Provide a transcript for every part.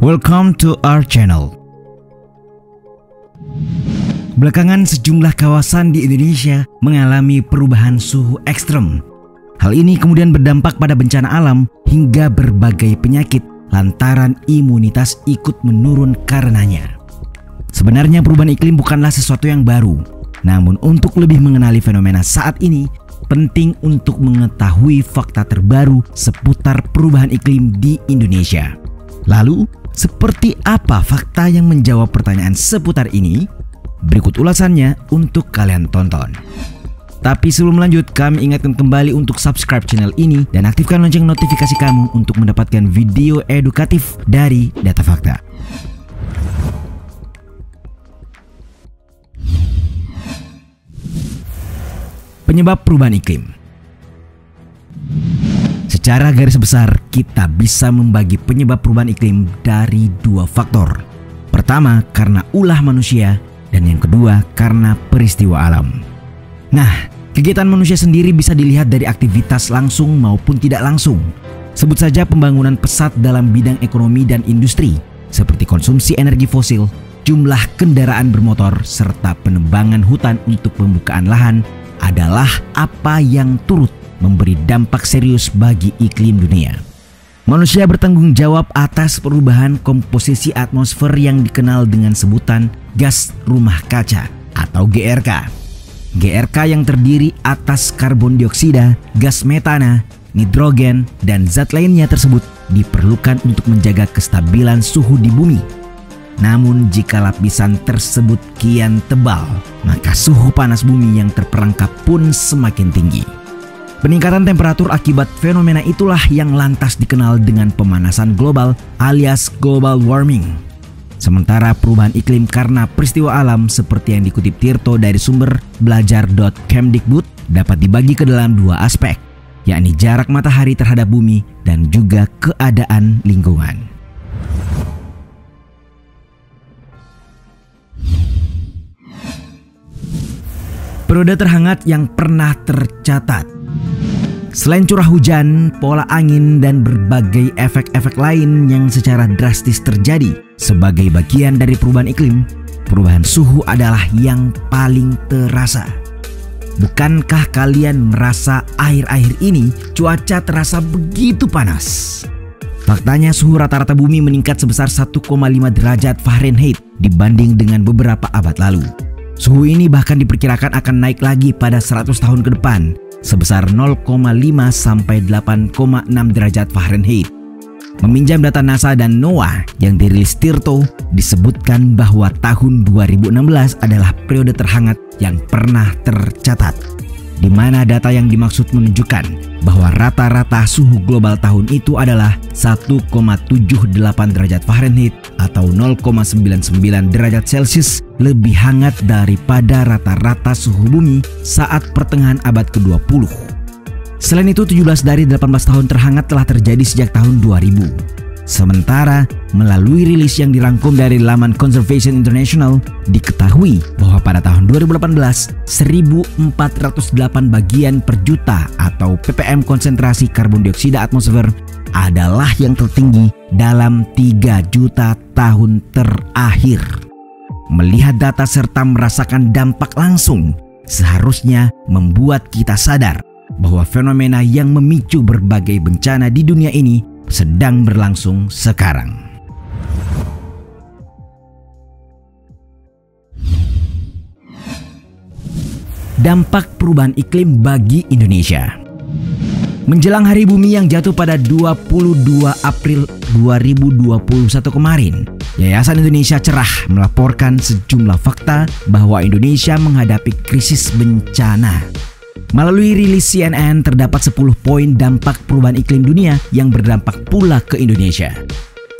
Welcome to our channel. Belakangan sejumlah kawasan di Indonesia mengalami perubahan suhu ekstrem. Hal ini kemudian berdampak pada bencana alam hingga berbagai penyakit lantaran imunitas ikut menurun karenanya. Sebenarnya perubahan iklim bukanlah sesuatu yang baru. Namun untuk lebih mengenali fenomena saat ini, penting untuk mengetahui fakta terbaru seputar perubahan iklim di Indonesia. Lalu, seperti apa fakta yang menjawab pertanyaan seputar ini? Berikut ulasannya untuk kalian tonton. Tapi sebelum lanjut, kami ingatkan kembali untuk subscribe channel ini dan aktifkan lonceng notifikasi kamu untuk mendapatkan video edukatif dari Data Fakta. Penyebab perubahan iklim. Secara garis besar, kita bisa membagi penyebab perubahan iklim dari dua faktor. Pertama, karena ulah manusia, dan yang kedua, karena peristiwa alam. Nah, kegiatan manusia sendiri bisa dilihat dari aktivitas langsung maupun tidak langsung. Sebut saja pembangunan pesat dalam bidang ekonomi dan industri, seperti konsumsi energi fosil, jumlah kendaraan bermotor, serta penebangan hutan untuk pembukaan lahan adalah apa yang turut memberi dampak serius bagi iklim dunia. Manusia bertanggung jawab atas perubahan komposisi atmosfer yang dikenal dengan sebutan gas rumah kaca atau GRK. GRK yang terdiri atas karbon dioksida, gas metana, nitrogen, dan zat lainnya tersebut diperlukan untuk menjaga kestabilan suhu di bumi. Namun jika lapisan tersebut kian tebal, maka suhu panas bumi yang terperangkap pun semakin tinggi. Peningkatan temperatur akibat fenomena itulah yang lantas dikenal dengan pemanasan global alias global warming. Sementara perubahan iklim karena peristiwa alam seperti yang dikutip Tirto dari sumber belajar.kemdikbud dapat dibagi ke dalam dua aspek, yakni jarak matahari terhadap bumi dan juga keadaan lingkungan. Periode terhangat yang pernah tercatat. Selain curah hujan, pola angin, dan berbagai efek-efek lain yang secara drastis terjadi sebagai bagian dari perubahan iklim, perubahan suhu adalah yang paling terasa. Bukankah kalian merasa akhir-akhir ini cuaca terasa begitu panas? Faktanya suhu rata-rata bumi meningkat sebesar 1,5 derajat Fahrenheit dibanding dengan beberapa abad lalu. Suhu ini bahkan diperkirakan akan naik lagi pada 100 tahun ke depan sebesar 0,5 sampai 8,6 derajat Fahrenheit. Meminjam data NASA dan NOAA yang dirilis Tirto, disebutkan bahwa tahun 2016 adalah periode terhangat yang pernah tercatat, di mana data yang dimaksud menunjukkan bahwa rata-rata suhu global tahun itu adalah 1,78 derajat Fahrenheit atau 0,99 derajat Celcius lebih hangat daripada rata-rata suhu bumi saat pertengahan abad ke-20. Selain itu, 17 dari 18 tahun terhangat telah terjadi sejak tahun 2000. Sementara, melalui rilis yang dirangkum dari laman Conservation International, diketahui bahwa pada tahun 2018, 1.408 bagian per juta atau ppm konsentrasi karbon dioksida atmosfer adalah yang tertinggi dalam 3 juta tahun terakhir. Melihat data serta merasakan dampak langsung, seharusnya membuat kita sadar bahwa fenomena yang memicu berbagai bencana di dunia ini sedang berlangsung sekarang. Dampak perubahan iklim bagi Indonesia. Menjelang Hari Bumi yang jatuh pada 22 April 2021 kemarin, Yayasan Indonesia Cerah melaporkan sejumlah fakta bahwa Indonesia menghadapi krisis bencana. Melalui rilis CNN terdapat 10 poin dampak perubahan iklim dunia yang berdampak pula ke Indonesia.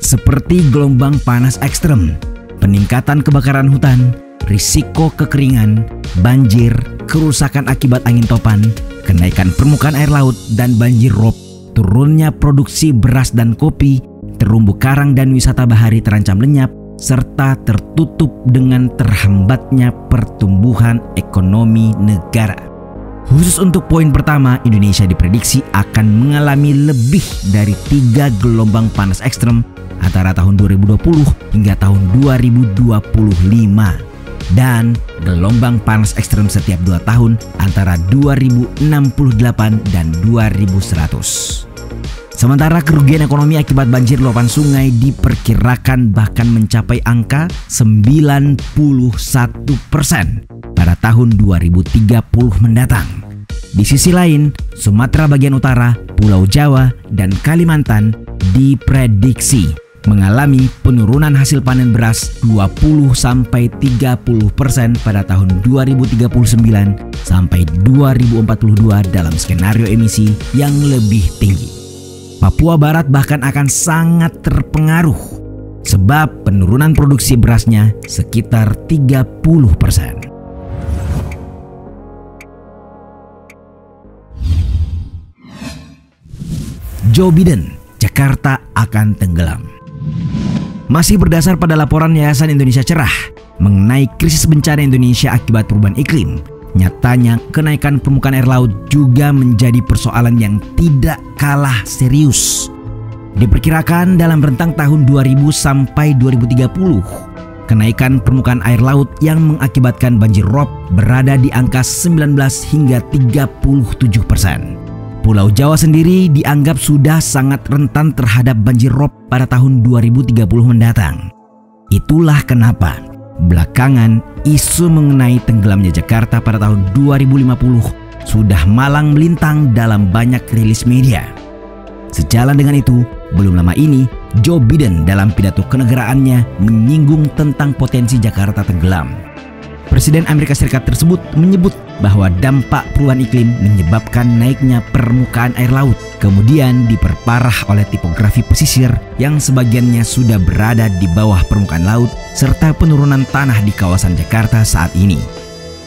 Seperti gelombang panas ekstrem, peningkatan kebakaran hutan, risiko kekeringan, banjir, kerusakan akibat angin topan, kenaikan permukaan air laut dan banjir rob, turunnya produksi beras dan kopi, terumbu karang dan wisata bahari terancam lenyap, serta tertutup dengan terhambatnya pertumbuhan ekonomi negara. Khusus untuk poin pertama, Indonesia diprediksi akan mengalami lebih dari 3 gelombang panas ekstrem antara tahun 2020 hingga tahun 2025 dan gelombang panas ekstrem setiap 2 tahun antara 2068 dan 2100. Sementara kerugian ekonomi akibat banjir luapan sungai diperkirakan bahkan mencapai angka 91% pada tahun 2030 mendatang. Di sisi lain, Sumatera bagian utara, Pulau Jawa, dan Kalimantan diprediksi mengalami penurunan hasil panen beras 20-30% pada tahun 2039 sampai 2042 dalam skenario emisi yang lebih tinggi. Papua Barat bahkan akan sangat terpengaruh sebab penurunan produksi berasnya sekitar 30%. Joe Biden, Jakarta akan tenggelam. Masih berdasar pada laporan Yayasan Indonesia Cerah mengenai krisis bencana Indonesia akibat perubahan iklim, nyatanya kenaikan permukaan air laut juga menjadi persoalan yang tidak kalah serius. Diperkirakan dalam rentang tahun 2000 sampai 2030, kenaikan permukaan air laut yang mengakibatkan banjir rob berada di angka 19 hingga 37%. Pulau Jawa sendiri dianggap sudah sangat rentan terhadap banjir rob pada tahun 2030 mendatang. Itulah kenapa belakangan isu mengenai tenggelamnya Jakarta pada tahun 2050 sudah malang melintang dalam banyak rilis media. Sejalan dengan itu, belum lama ini Joe Biden dalam pidato kenegaraannya menyinggung tentang potensi Jakarta tenggelam. Presiden Amerika Serikat tersebut menyebut bahwa dampak perubahan iklim menyebabkan naiknya permukaan air laut, kemudian diperparah oleh topografi pesisir yang sebagiannya sudah berada di bawah permukaan laut, serta penurunan tanah di kawasan Jakarta saat ini.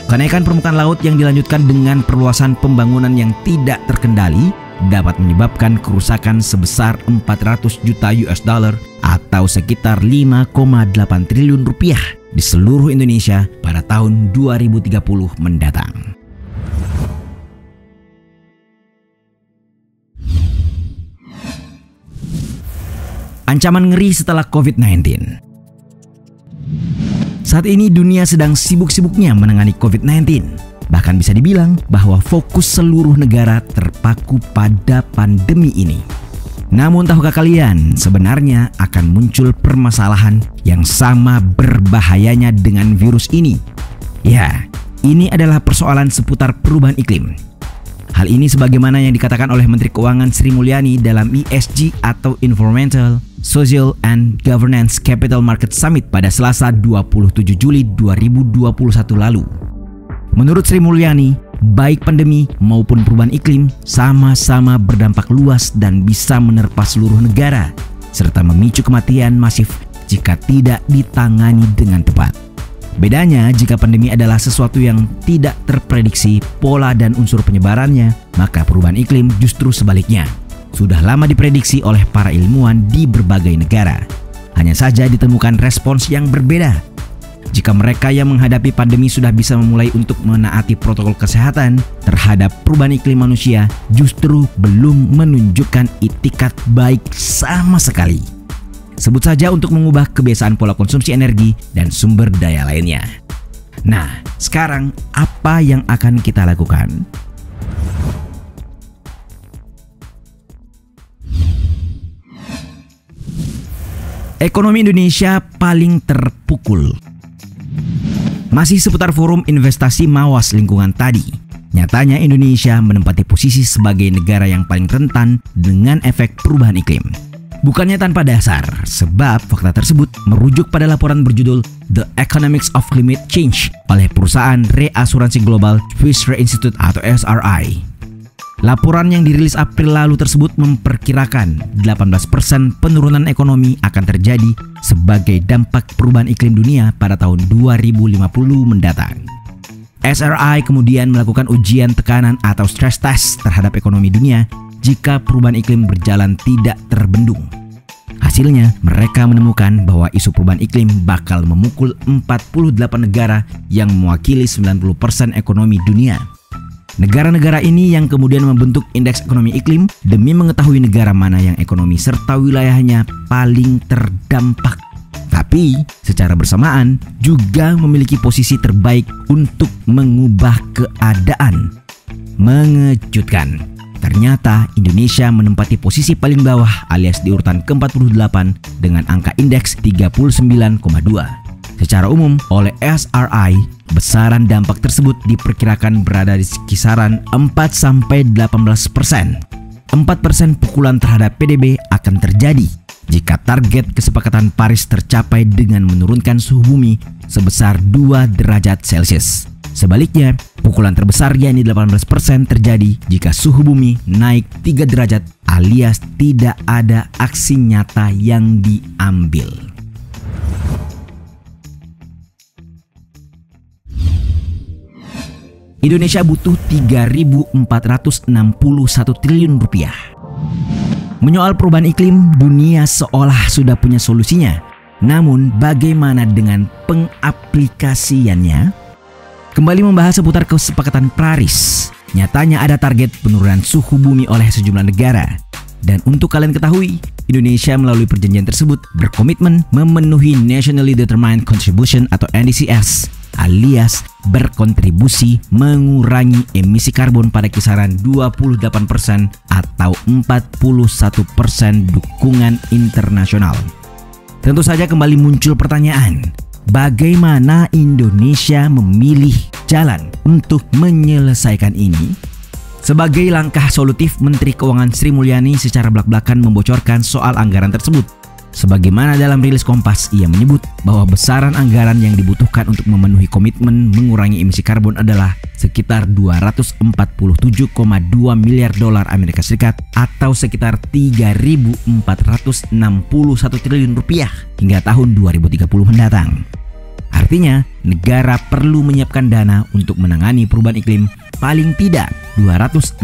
Kenaikan permukaan laut yang dilanjutkan dengan perluasan pembangunan yang tidak terkendali dapat menyebabkan kerusakan sebesar 400 juta US dollar atau sekitar 5,8 triliun rupiah di seluruh Indonesia pada tahun 2030 mendatang. Ancaman ngeri setelah COVID-19. Saat ini dunia sedang sibuk-sibuknya menangani COVID-19. Bahkan bisa dibilang bahwa fokus seluruh negara terpaku pada pandemi ini. Namun tahukah kalian, sebenarnya akan muncul permasalahan yang sama berbahayanya dengan virus ini? Ya, ini adalah persoalan seputar perubahan iklim. Hal ini sebagaimana yang dikatakan oleh Menteri Keuangan Sri Mulyani dalam ESG atau Environmental, Social and Governance Capital Market Summit pada Selasa 27 Juli 2021 lalu. Menurut Sri Mulyani, baik pandemi maupun perubahan iklim sama-sama berdampak luas dan bisa menerpa seluruh negara, serta memicu kematian masif jika tidak ditangani dengan tepat. Bedanya, jika pandemi adalah sesuatu yang tidak terprediksi pola dan unsur penyebarannya, maka perubahan iklim justru sebaliknya. Sudah lama diprediksi oleh para ilmuwan di berbagai negara. Hanya saja ditemukan respons yang berbeda. Jika mereka yang menghadapi pandemi sudah bisa memulai untuk menaati protokol kesehatan terhadap perubahan iklim, manusia justru belum menunjukkan itikat baik sama sekali. Sebut saja untuk mengubah kebiasaan pola konsumsi energi dan sumber daya lainnya. Nah, sekarang apa yang akan kita lakukan? Ekonomi Indonesia paling terpukul. Masih seputar forum investasi mawas lingkungan tadi, nyatanya Indonesia menempati posisi sebagai negara yang paling rentan dengan efek perubahan iklim. Bukannya tanpa dasar, sebab fakta tersebut merujuk pada laporan berjudul The Economics of Climate Change oleh perusahaan reasuransi global Swiss Re Institute atau SRI. Laporan yang dirilis April lalu tersebut memperkirakan 18% penurunan ekonomi akan terjadi sebagai dampak perubahan iklim dunia pada tahun 2050 mendatang. SRI kemudian melakukan ujian tekanan atau stress test terhadap ekonomi dunia jika perubahan iklim berjalan tidak terbendung. Hasilnya, mereka menemukan bahwa isu perubahan iklim bakal memukul 48 negara yang mewakili 90% ekonomi dunia. Negara-negara ini yang kemudian membentuk indeks ekonomi iklim demi mengetahui negara mana yang ekonomi serta wilayahnya paling terdampak. Tapi secara bersamaan juga memiliki posisi terbaik untuk mengubah keadaan. Mengejutkan, ternyata Indonesia menempati posisi paling bawah alias di urutan ke-48 dengan angka indeks 39,2. Secara umum, oleh SRI, besaran dampak tersebut diperkirakan berada di kisaran 4-18%. 4% pukulan terhadap PDB akan terjadi jika target kesepakatan Paris tercapai dengan menurunkan suhu bumi sebesar 2 derajat Celcius. Sebaliknya, pukulan terbesar yakni 18% terjadi jika suhu bumi naik 3 derajat alias tidak ada aksi nyata yang diambil. Indonesia butuh 3.461 triliun rupiah. Menyoal perubahan iklim, dunia seolah sudah punya solusinya. Namun, bagaimana dengan pengaplikasiannya? Kembali membahas seputar kesepakatan Paris. Nyatanya ada target penurunan suhu bumi oleh sejumlah negara. Dan untuk kalian ketahui, Indonesia melalui perjanjian tersebut berkomitmen memenuhi Nationally Determined Contribution atau NDCs, alias berkontribusi mengurangi emisi karbon pada kisaran 28% atau 41% dukungan internasional. Tentu saja kembali muncul pertanyaan, bagaimana Indonesia memilih jalan untuk menyelesaikan ini? Sebagai langkah solutif, Menteri Keuangan Sri Mulyani secara belak-belakan membocorkan soal anggaran tersebut. Sebagaimana dalam rilis Kompas, ia menyebut bahwa besaran anggaran yang dibutuhkan untuk memenuhi komitmen mengurangi emisi karbon adalah sekitar 247,2 miliar dolar Amerika Serikat atau sekitar 3.461 triliun rupiah hingga tahun 2030 mendatang. Artinya, negara perlu menyiapkan dana untuk menangani perubahan iklim paling tidak 266,6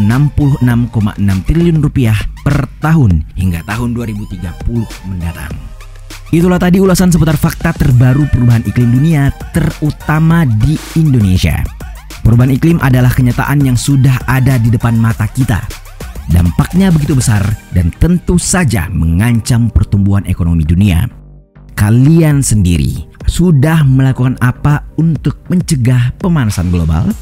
triliun rupiah per tahun hingga tahun 2030 mendatang. Itulah tadi ulasan seputar fakta terbaru perubahan iklim dunia, terutama di Indonesia. Perubahan iklim adalah kenyataan yang sudah ada di depan mata kita. Dampaknya begitu besar dan tentu saja mengancam pertumbuhan ekonomi dunia. Kalian sendiri sudah melakukan apa untuk mencegah pemanasan global?